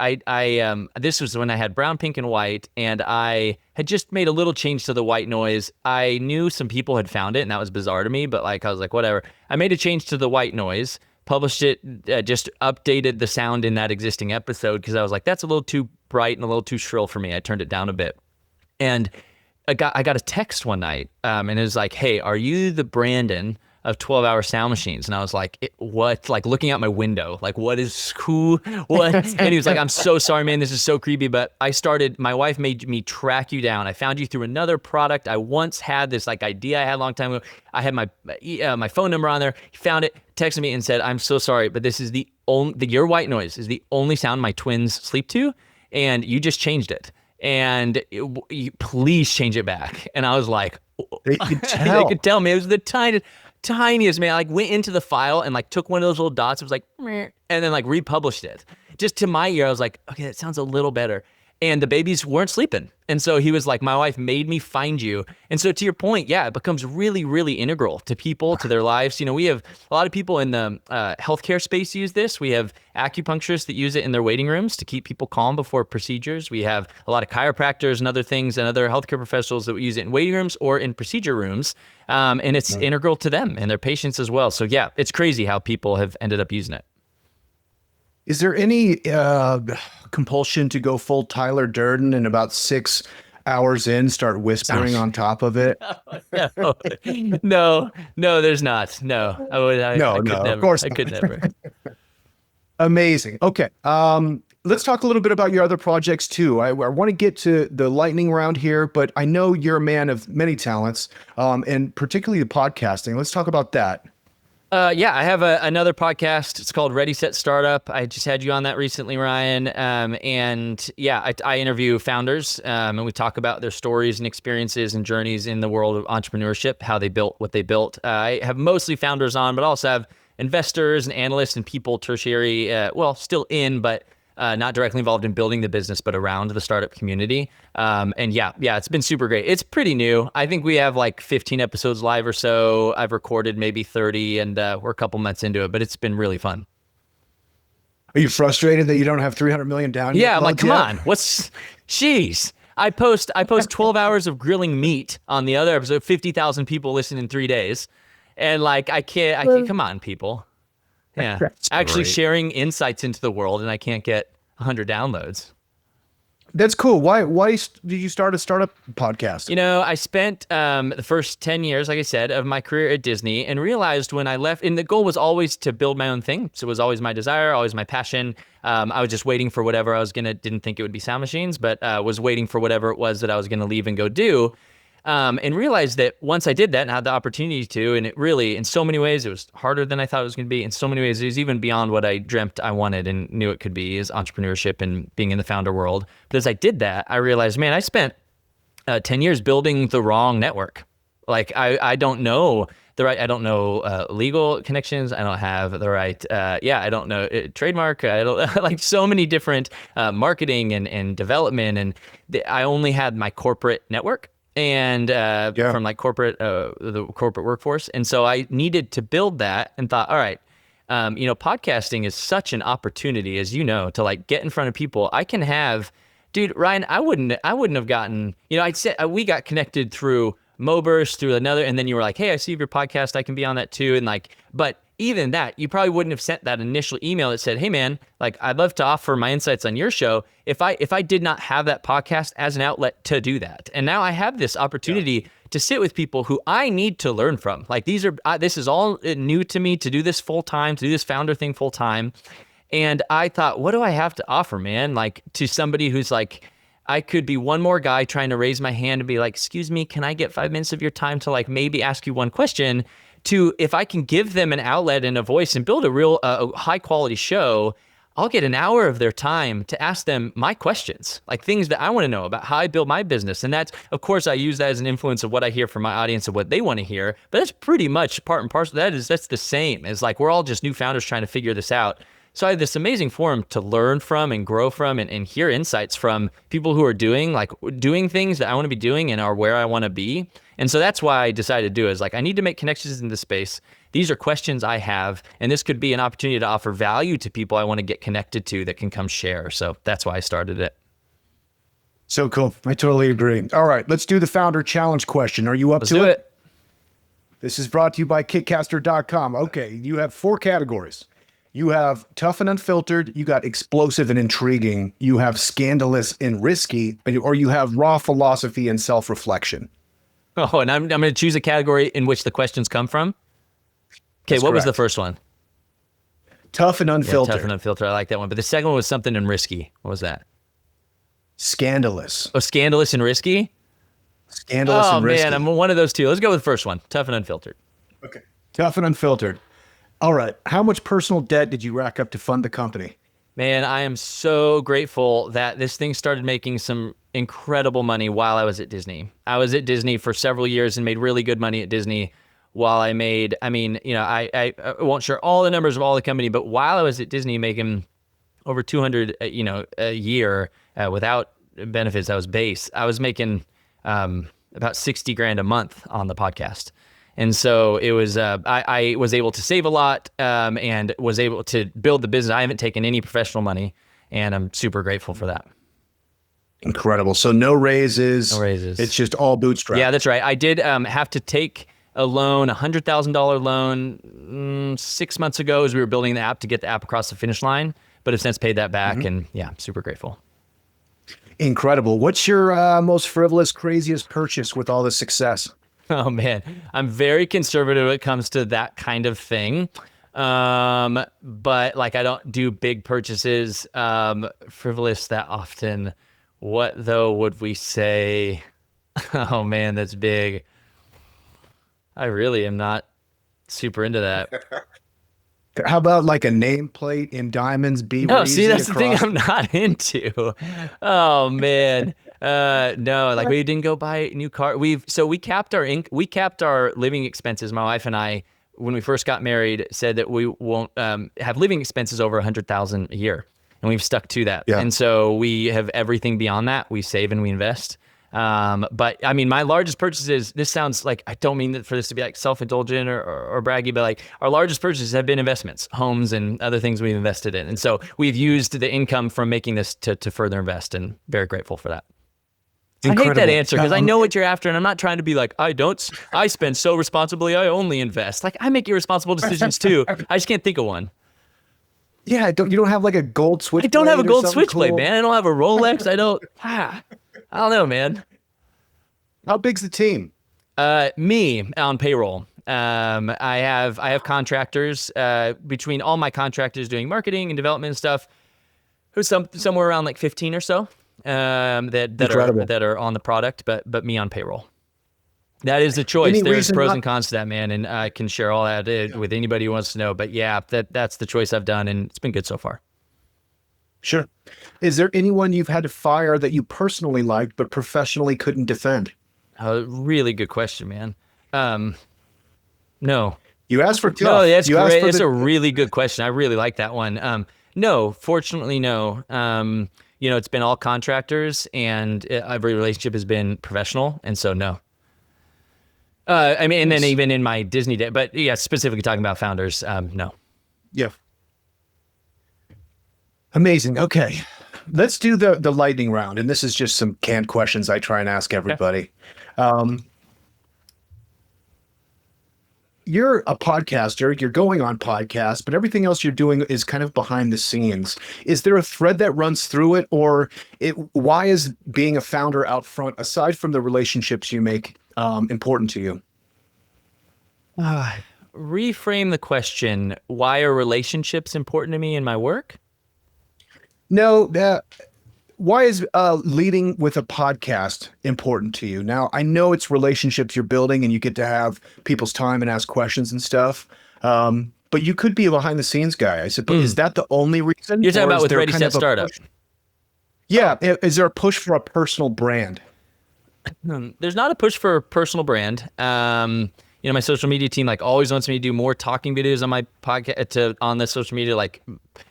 this was when I had brown, pink, and white, and I had just made a little change to the white noise. I knew some people had found it, and that was bizarre to me, but I was like, whatever. I made a change to the white noise, published it, just updated the sound in that existing episode, because I was like, that's a little too bright and a little too shrill for me. I turned it down a bit. And I got a text one night, and it was like, hey, are you the Brandon of 12-hour sound machines? And I was like, what? Like looking out my window, like, what is cool? What? And he was like, I'm so sorry, man, this is so creepy. But my wife made me track you down. I found you through another product. I once had this idea I had a long time ago. I had my phone number on there. He found it, texted me and said, I'm so sorry, but this is your white noise is the only sound my twins sleep to. And you just changed it. And please change it back. And I was like, they could tell. They could tell me. It was the tiniest, man. I went into the file and took one of those little dots. It was like, meh, and then republished it. Just to my ear, I was like, okay, that sounds a little better. And the babies weren't sleeping. And so he was like, my wife made me find you. And so to your point, yeah, it becomes really, really integral to people, to their lives. We have a lot of people in the healthcare space use this. We have acupuncturists that use it in their waiting rooms to keep people calm before procedures. We have a lot of chiropractors and other things and other healthcare professionals that use it in waiting rooms or in procedure rooms. And it's integral to them and their patients as well. So yeah, it's crazy how people have ended up using it. Is there any compulsion to go full Tyler Durden and about 6 hours in start whispering on top of it? No, there's not. No, I could never. Of course I could never. Amazing. Okay. Let's talk a little bit about your other projects too. I want to get to the lightning round here, but I know you're a man of many talents, and particularly the podcasting. Let's talk about that. Yeah, I have another podcast. It's called Ready, Set, Startup. I just had you on that recently, Ryan. And yeah, I interview founders, and we talk about their stories and experiences and journeys in the world of entrepreneurship, how they built what they built. I have mostly founders on, but also have investors and analysts and people tertiary, still in, but not directly involved in building the business, but around the startup community. And yeah, it's been super great. It's pretty new. I think we have 15 episodes live or so. I've recorded maybe 30, and we're a couple months into it, but it's been really fun. Are you frustrated that you don't have 300 million down? Yeah, I'm like, come on, jeez. I post 12 hours of grilling meat on the other episode, 50,000 people listen in 3 days. And I can't, come on, people. Yeah, actually sharing insights into the world, and I can't get 100 downloads. That's cool. Why did you start a startup podcast? I spent the first 10 years, like I said, of my career at Disney, and realized when I left, and the goal was always to build my own thing. So it was always my desire, always my passion. I was just waiting for whatever didn't think it would be sound machines, but was waiting for whatever it was that I was going to leave and go do. And realized that once I did that and had the opportunity to, and it really, in so many ways, it was harder than I thought it was going to be. In so many ways, it was even beyond what I dreamt I wanted and knew it could be, is entrepreneurship and being in the founder world. But as I did that, I realized, man, I spent 10 years building the wrong network. I don't know I don't know legal connections. I don't have the right, I don't know trademark. I don't so many different marketing and development. And I only had my corporate network. and from like the corporate workforce. And so I needed to build that and thought, all right, podcasting is such an opportunity, as you know, to like get in front of people. I can have, dude, Ryan, I wouldn't have gotten, I'd say we got connected through Moburst, through another, and then you were like, hey, I see your podcast, I can be on that too. And like, but even that, you probably wouldn't have sent that initial email that said, hey man, like I'd love to offer my insights on your show if I did not have that podcast as an outlet to do that. And now I have this opportunity to sit with people who I need to learn from. Like this is all new to me to do this full time, to do this founder thing full time. And I thought, what do I have to offer, man? Like to somebody who's like, I could be one more guy trying to raise my hand and be like, excuse me, can I get 5 minutes of your time to like maybe ask you one question? To if I can give them an outlet and a voice and build a real high quality show, I'll get an hour of their time to ask them my questions, like things that I want to know about how I build my business. And that's, of course, I use that as an influence of what I hear from my audience and what they want to hear. But that's pretty much part and parcel. That's the same as like we're all just new founders trying to figure this out. So I have this amazing forum to learn from and grow from and hear insights from people who are doing things that I want to be doing and are where I want to be. And so that's why I decided to do it. Is like, I need to make connections in this space. These are questions I have, and this could be an opportunity to offer value to people I want to get connected to that can come share. So that's why I started it. So cool. I totally agree. All right, let's do the founder challenge question. Are you up Let's to do it? This is brought to you by kitcaster.com. Okay, you have 4 categories. You have tough and unfiltered, you got explosive and intriguing, you have scandalous and risky, or you have raw philosophy and self-reflection. Oh, and I'm going to choose a category in which the questions come from. Okay, That's what was correct. the first one? Tough and Yeah, unfiltered. tough and unfiltered. I like that one. But the second one was something and risky. What was that? Scandalous. Oh, scandalous and risky? Scandalous and risky. Man, I'm one of those two. Let's go with the first one. Tough and unfiltered. Okay. Tough and unfiltered. All right. How much personal debt did you rack up to fund the company? Man, I am so grateful that this thing started making some incredible money while I was at Disney. I was at Disney for several years and made really good money at Disney while I won't share all the numbers of all the company, but while I was at Disney making over 200, a year without benefits, I was making about 60 grand a month on the podcast. And so it was, I was able to save a lot and was able to build the business. I haven't taken any professional money, and I'm super grateful for that. Incredible. So no raises. No raises. It's just all bootstrap. Yeah, that's right. I did have to take a loan, $100,000 loan 6 months ago as we were building the app to get the app across the finish line, but have since paid that back. And yeah, super grateful. Incredible. What's your most frivolous, craziest purchase with all this success? Oh man, I'm very conservative when it comes to that kind of thing. But like I don't do big purchases, frivolous that often. What though would we say? Oh man, that's big. I really am not super into that. How about like a nameplate in diamonds? No, see, that's the thing I'm not into. Oh man. No, like we didn't go buy a new car. We capped our living expenses. My wife and I, when we first got married, said that we won't have living expenses over $100,000 a year, and we've stuck to that. Yeah. And so we have everything beyond that. We save and we invest. But I mean, my largest purchases, this sounds like, I don't mean for this to be like self-indulgent or braggy, but like our largest purchases have been investments, homes and other things we've invested in. And so we've used the income from making this to further invest, and very grateful for that. Incredible. I hate that answer because I know what you're after, and I'm not trying to be like, I spend so responsibly, I only invest. Like I make irresponsible decisions too. I just can't think of one. Yeah, you don't have like a gold switchblade? I don't have a gold or something switchblade, cool? man. I don't have a Rolex. I don't know, man. How big's the team? Me on payroll. I have contractors, between all my contractors doing marketing and development and stuff, who's somewhere around like 15 or so, that are on the product, but me on payroll. That is the choice. Any There's reason pros not- and cons to that, man, and I can share all that with anybody who wants to know. But yeah, that's the choice I've done, and it's been good so far. Sure. Is there anyone you've had to fire that you personally liked but professionally couldn't defend? Really good question, man. No. You asked for tough. No, that's You asked great. for It's the- a really good question. I really like that one. No, fortunately, no. it's been all contractors, and every relationship has been professional. And so, no. I mean, and then even in my Disney day, but yeah, specifically talking about founders, no. Yeah. Amazing. Okay. Let's do the lightning round. And this is just some canned questions I try and ask everybody. You're a podcaster, you're going on podcasts, but everything else you're doing is kind of behind the scenes. Is there a thread that runs through it, or why is being a founder out front, aside from the relationships you make, important to you? Reframe the question. Why are relationships important to me in my work? No, why is leading with a podcast important to you? Now, I know it's relationships you're building and you get to have people's time and ask questions and stuff. But you could be a behind the scenes guy, I suppose. Is that the only reason? You're talking about with Ready, Set, Startup. Yeah. Is there a push for a personal brand? There's not a push for a personal brand. My social media team always wants me to do more talking videos on my podcast, on the social media,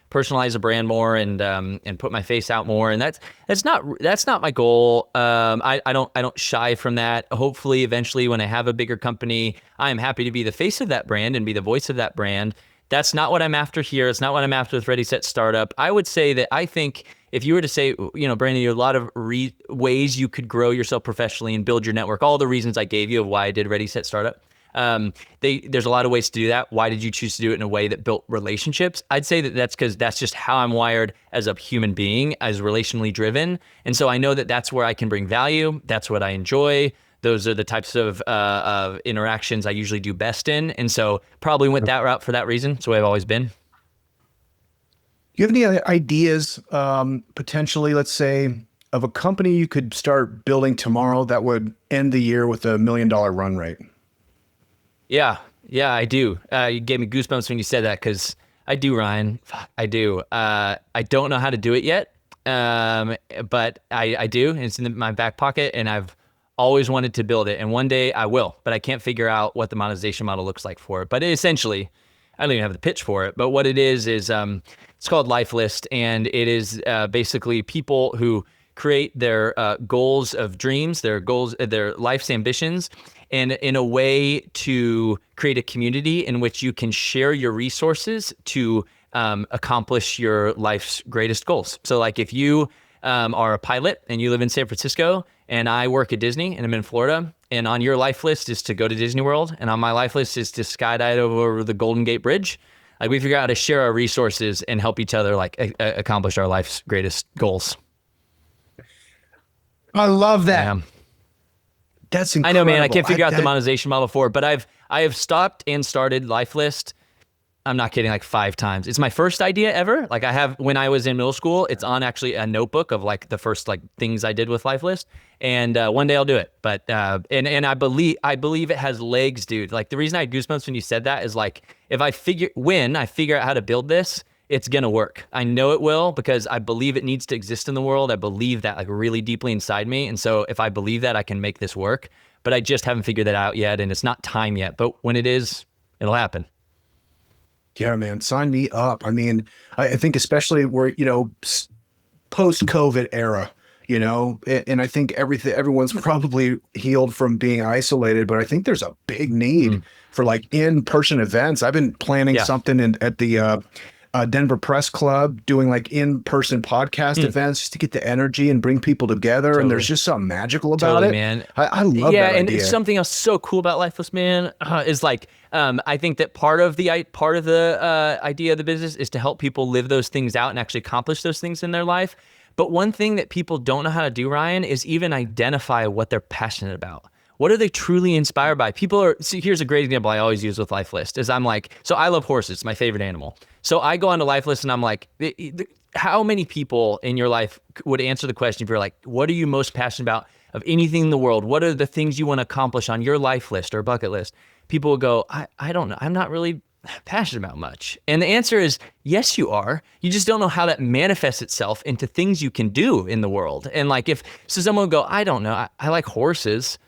personalize a brand more and put my face out more. And that's not my goal. I don't shy from that. Hopefully, eventually, when I have a bigger company, I am happy to be the face of that brand and be the voice of that brand. That's not what I'm after here. It's not what I'm after with Ready, Set, Startup. I would say that I think if you were to say, Brandon, there are a lot of ways you could grow yourself professionally and build your network. All the reasons I gave you of why I did Ready, Set, Startup. There's a lot of ways to do that. Why did you choose to do it in a way that built relationships? I'd say that's because that's just how I'm wired as a human being, as relationally driven. And so I know that that's where I can bring value. That's what I enjoy. Those are the types of interactions I usually do best in. And so probably went that route for that reason. It's the way I've always been. Do you have any other ideas, potentially, let's say, of a company you could start building tomorrow that would end the year with $1 million run rate? Yeah, I do. You gave me goosebumps when you said that, because I do, Ryan. I do. I don't know how to do it yet, but I do. And it's in my back pocket, and I've always wanted to build it. And one day I will, but I can't figure out what the monetization model looks like for it. But essentially, I don't even have the pitch for it. But what it is it's called Lifelist, and it is basically people who create their goals of dreams, their life's ambitions, and in a way to create a community in which you can share your resources to accomplish your life's greatest goals. So if you are a pilot and you live in San Francisco and I work at Disney and I'm in Florida, and on your life list is to go to Disney World, and on my life list is to skydive over the Golden Gate Bridge, we figure out how to share our resources and help each other accomplish our life's greatest goals. I love that. Yeah. That's incredible. I know, man. I can't figure out the monetization model for it, but I have stopped and started Lifelist. I'm not kidding, 5 times. It's my first idea ever. I have, when I was in middle school, it's on actually a notebook of the first things I did with Lifelist. And one day I'll do it. But and I believe it has legs, dude. The reason I had goosebumps when you said that is if I figure out how to build this, it's gonna work. I know it will, because I believe it needs to exist in the world. I believe that really deeply inside me. And so if I believe that, I can make this work. But I just haven't figured that out yet, and it's not time yet. But when it is, it'll happen. Yeah, man, sign me up. I mean, I think especially we're, post-COVID era, and I think everyone's probably healed from being isolated, but I think there's a big need for in-person events. I've been planning something at the Denver Press Club, doing in-person podcast events just to get the energy and bring people together. Totally. And there's just something magical about it, man. I love that idea. And it's something else so cool about Lifeless, man, is I think that part of the idea of the business is to help people live those things out and actually accomplish those things in their life. But one thing that people don't know how to do, Ryan, is even identify what they're passionate about. What are they truly inspired by? Here's a great example I always use with Lifelist is so I love horses. It's my favorite animal. So I go onto Lifelist and I'm how many people in your life would answer the question if you're what are you most passionate about of anything in the world? What are the things you want to accomplish on your life list or bucket list? People will go, I don't know. I'm not really passionate about much. And the answer is, yes, you are. You just don't know how that manifests itself into things you can do in the world. And someone will go, I don't know. I like horses.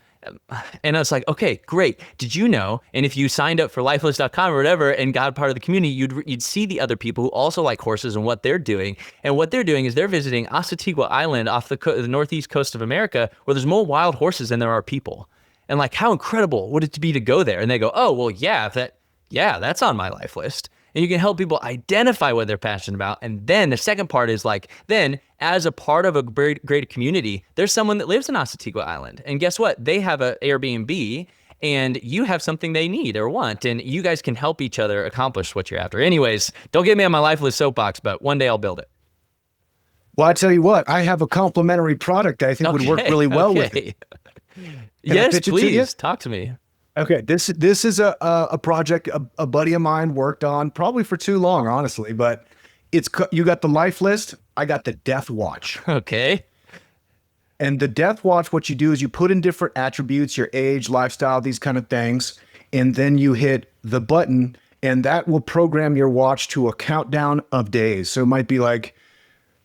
And I was like, okay, great. Did you know? And if you signed up for lifeless.com or whatever and got part of the community, you'd see the other people who also like horses and what they're doing. And what they're doing is they're visiting Asatigua Island off the northeast coast of America, where there's more wild horses than there are people. And like, how incredible would it be to go there? And they go, oh, well, yeah, that's on my life list. And you can help people identify what they're passionate about. And then the second part is like, then as a part of a great community, there's someone that lives in Asatigua Island. And guess what? They have an Airbnb and you have something they need or want. And you guys can help each other accomplish what you're after. Anyways, don't get me on my life list soapbox, but one day I'll build it. Well, I tell you what, I have a complimentary product that I think would work really well with it. Yes, please talk to me. Okay, this is a project a buddy of mine worked on probably for too long, honestly. But you got the life list, I got the death watch. Okay. And the death watch, what you do is you put in different attributes, your age, lifestyle, these kind of things, and then you hit the button, and that will program your watch to a countdown of days. So it might be like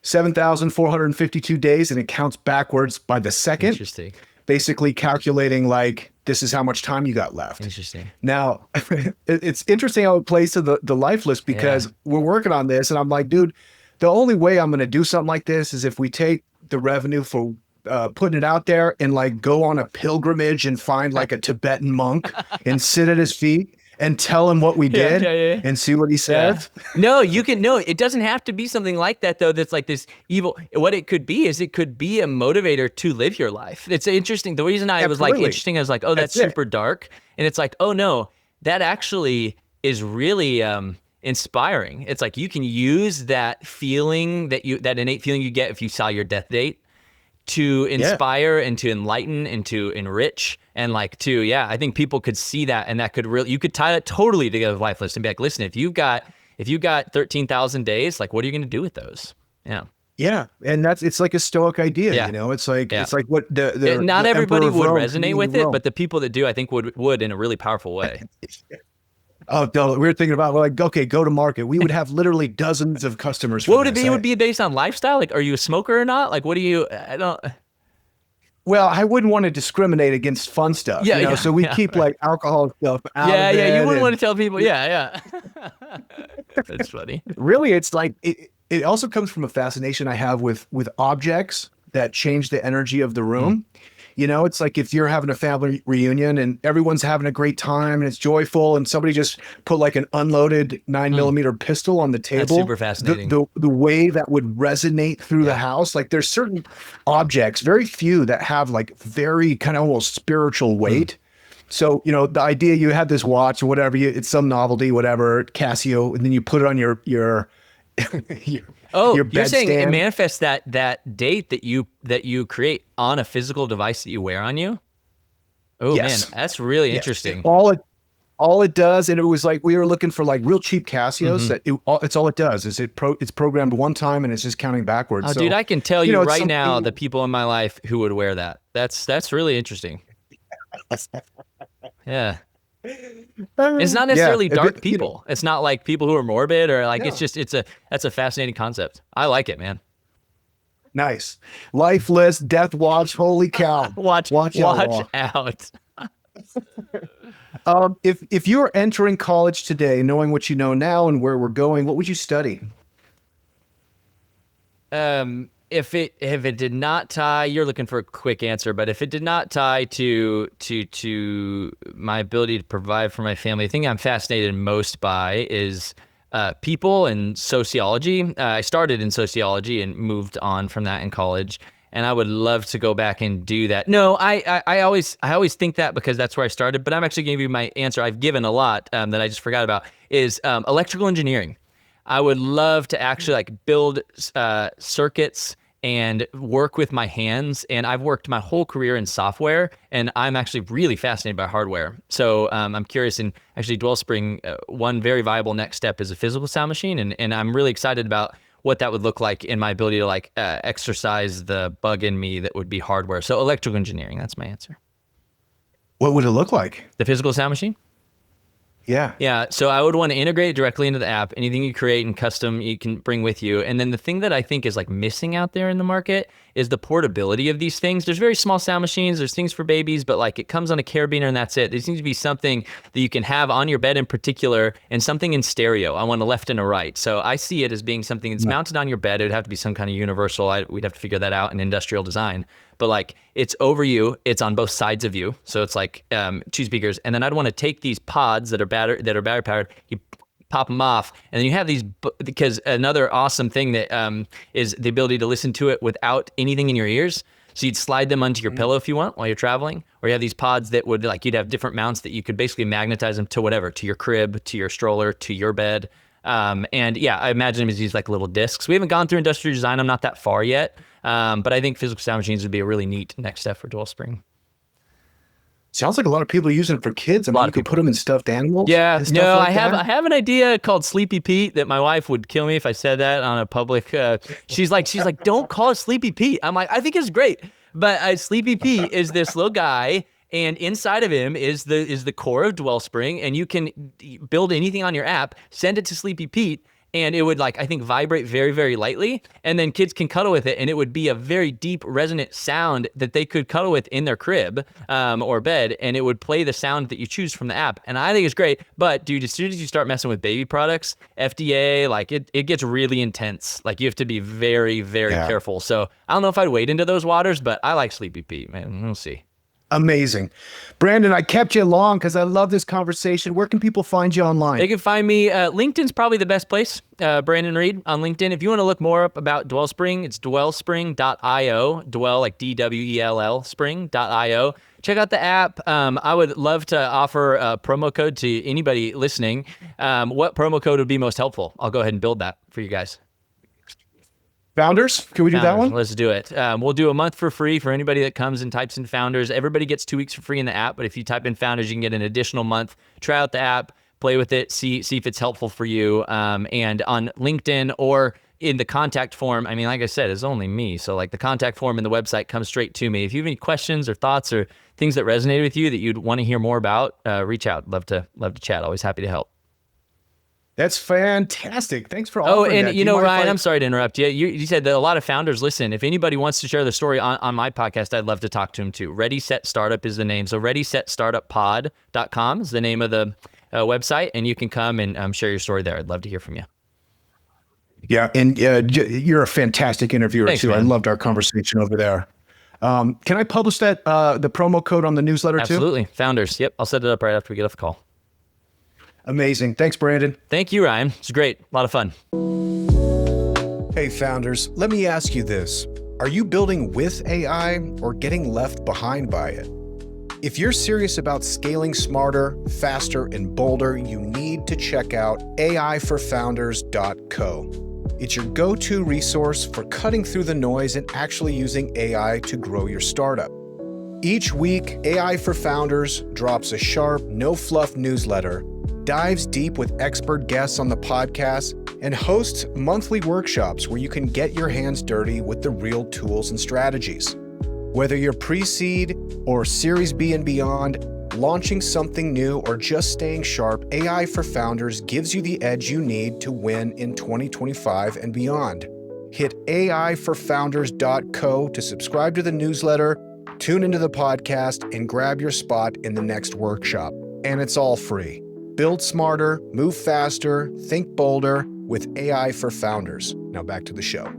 7,452 days, and it counts backwards by the second. Interesting. Basically calculating like, this is how much time you got left. Interesting. Now, it's interesting how it plays to the life list because we're working on this and I'm like, dude, the only way I'm going to do something like this is if we take the revenue for putting it out there and like go on a pilgrimage and find like a Tibetan monk and sit at his feet and tell him what we did and see what he says. No, it doesn't have to be something like that though. That's like this evil. What it could be is it could be a motivator to live your life. It's interesting. The reason I was like interesting, I was like, oh, that's super dark. And it's like, oh no, that actually is really inspiring. It's like you can use that feeling that innate feeling you get if you saw your death date to inspire and to enlighten and to enrich and like to, I think people could see that and that could really, you could tie that totally together with life list and be like, listen, if you've got 13,000 days, like what are you going to do with those? Yeah. Yeah. And it's like a stoic idea, you know, it's like what not everybody would resonate with it, Rome. but the people that do, I think would in a really powerful way. Oh, no, we were thinking about like, okay, go to market. We would have literally dozens of customers. What would it be? It would be based on lifestyle. Like, are you a smoker or not? Like, what do you, I don't. Well, I wouldn't want to discriminate against fun stuff. You know? So we keep like alcohol stuff out of it. You wouldn't want to tell people. Yeah. That's funny. Really, it's like, it also comes from a fascination I have with objects that change the energy of the room. You know, it's like if you're having a family reunion and everyone's having a great time and it's joyful and somebody just put like an unloaded 9mm pistol on the table. That's super fascinating. The way that would resonate through the house. Like there's certain objects, very few that have like very kind of almost spiritual weight. So, you know, the idea you had this watch or whatever, it's some novelty, whatever, Casio, and then you put it on your you're saying it manifests that date that you create on a physical device that you wear on you? Oh man, that's really interesting. All it does, and it was like we were looking for like real cheap Casios. That it's all it does is it's programmed one time and it's just counting backwards. Oh, so, dude, I can tell you right now the people in my life who would wear that. That's really interesting. Yeah. It's not necessarily dark people. It's not like people who are morbid or like that's a fascinating concept. I like it, man. Nice. Life list, death watch, holy cow. Watch out. If you were entering college today, knowing what you know now and where we're going, what would you study? If it did not tie, you're looking for a quick answer, but if it did not tie to my ability to provide for my family, the thing I'm fascinated most by is people and sociology. I started in sociology and moved on from that in college, and I would love to go back and do that. No, I always think that because that's where I started, but I'm actually giving you my answer. I've given a lot that I just forgot about is electrical engineering. I would love to actually like build circuits and work with my hands. And I've worked my whole career in software, and I'm actually really fascinated by hardware. So I'm curious, and actually Dwellspring, one very viable next step is a physical sound machine. And I'm really excited about what that would look like in my ability to like exercise the bug in me that would be hardware. So electrical engineering, that's my answer. What would it look like? The physical sound machine? Yeah. So I would want to integrate it directly into the app. Anything you create and custom, you can bring with you. And then the thing that I think is like missing out there in the market is the portability of these things. There's very small sound machines, there's things for babies, but like it comes on a carabiner and that's it. There seems to be something that you can have on your bed in particular, and something in stereo. I want a left and a right. So I see it as being something that's mounted on your bed. It would have to be some kind of universal. We'd have to figure that out in industrial design. But like it's over you, it's on both sides of you. So it's like 2 speakers. And then I'd want to take these pods that are battery powered, you pop them off, and then you have these, because another awesome thing that is the ability to listen to it without anything in your ears. So you'd slide them onto your pillow if you want while you're traveling, or you have these pods that would like, you'd have different mounts that you could basically magnetize them to whatever, to your crib, to your stroller, to your bed. And yeah, I imagine them as these like little discs. We haven't gone through industrial design. I'm not that far yet. But I think physical sound machines would be a really neat next step for Dwellspring. Sounds like a lot of people are using it for kids. I mean, you could put them in stuffed animals. Yeah, and no, stuff like I have that. I have an idea called Sleepy Pete that my wife would kill me if I said that on a public. She's like, don't call it Sleepy Pete. I'm like, I think it's great, but Sleepy Pete is this little guy, and inside of him is the core of Dwellspring, and you can build anything on your app, send it to Sleepy Pete. And it would like, I think, vibrate very, very lightly. And then kids can cuddle with it. And it would be a very deep, resonant sound that they could cuddle with in their crib or bed. And it would play the sound that you choose from the app. And I think it's great. But dude, as soon as you start messing with baby products, FDA, like it gets really intense. Like you have to be very, very careful. So I don't know if I'd wade into those waters, but I like Sleepy Pete, man. We'll see. Amazing. Brandon, I kept you long because I love this conversation. Where can people find you online? They can find me. LinkedIn's probably the best place. Brandon Reed on LinkedIn. If you want to look more up about Dwellspring, it's dwellspring.io. Dwell like DWELL spring.io. Check out the app. I would love to offer a promo code to anybody listening. What promo code would be most helpful? I'll go ahead and build that for you guys. Founders? Can we do that one? Let's do it. We'll do a month for free for anybody that comes and types in Founders. Everybody gets 2 weeks for free in the app, but if you type in Founders, you can get an additional month. Try out the app, play with it, see if it's helpful for you. And on LinkedIn or in the contact form, I mean, like I said, it's only me. So like the contact form in the website comes straight to me. If you have any questions or thoughts or things that resonated with you that you'd want to hear more about, reach out. Love to chat. Always happy to help. That's fantastic. Thanks for offering that. Oh, and you know, Ryan, I'm sorry to interrupt you. You said that a lot of founders listen. If anybody wants to share their story on my podcast, I'd love to talk to them too. Ready, Set, Startup is the name. So readysetstartuppod.com is the name of the website, and you can come and share your story there. I'd love to hear from you. Yeah, and you're a fantastic interviewer. Thanks, too. man. I loved our conversation over there. Can I publish that the promo code on the newsletter too? Absolutely. Founders. Yep. I'll set it up right after we get off the call. Amazing. Thanks, Brandon. Thank you, Ryan. It's great. A lot of fun. Hey, founders, let me ask you this. Are you building with AI or getting left behind by it? If you're serious about scaling smarter, faster, and bolder, you need to check out aiforfounders.co. It's your go-to resource for cutting through the noise and actually using AI to grow your startup. Each week, AI for Founders drops a sharp, no-fluff newsletter, dives deep with expert guests on the podcast, and hosts monthly workshops where you can get your hands dirty with the real tools and strategies. Whether you're pre-seed or Series B and beyond, launching something new, or just staying sharp, AI for Founders gives you the edge you need to win in 2025 and beyond. Hit aiforfounders.co to subscribe to the newsletter, tune into the podcast, and grab your spot in the next workshop. And it's all free. Build smarter, move faster, think bolder with AI for Founders. Now back to the show.